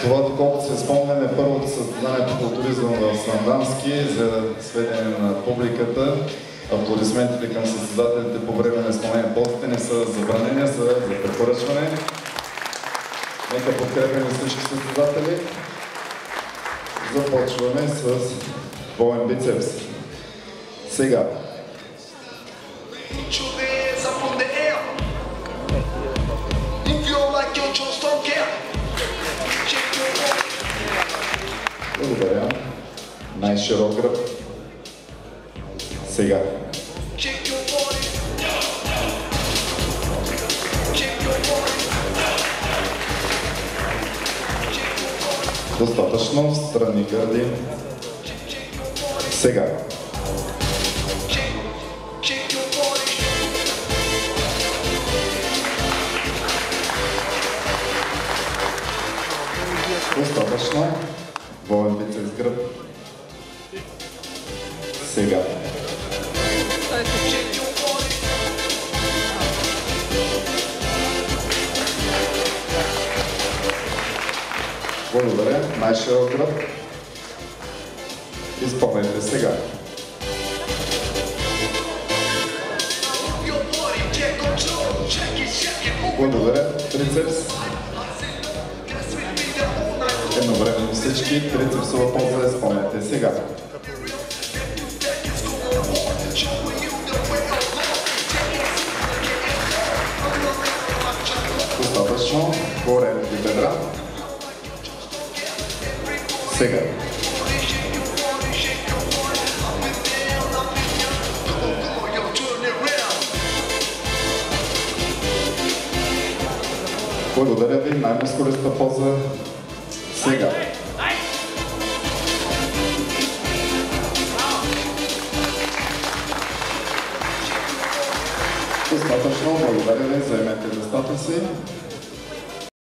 Това, доколкото се спомняме, първото състезание по културизъм в Сандански, за сведение на публиката. Аплодисментите към състезателите по време на изпълнение ползите не са забранени, са за препоръчване. Нека подкрепяме всички състезатели. Започваме с боен бицепс. Сега. Благодаря. Най-широк гръб. Сега. Достатъчно. Страни гърди. Сега. Достатъчно. Боен бицепс гръб. Сега. Благодаря. Най-широк гръб. Изпълнете сега. Благодаря. Трицепс. Едновременно всички. Трицепсова поза изпълнете сега. Достатъчно. Горе бедра. Сега. Благодаря ви. Най-мускулиста поза. Сега. Достатъчно. Благодаря ви. Заемете местата си.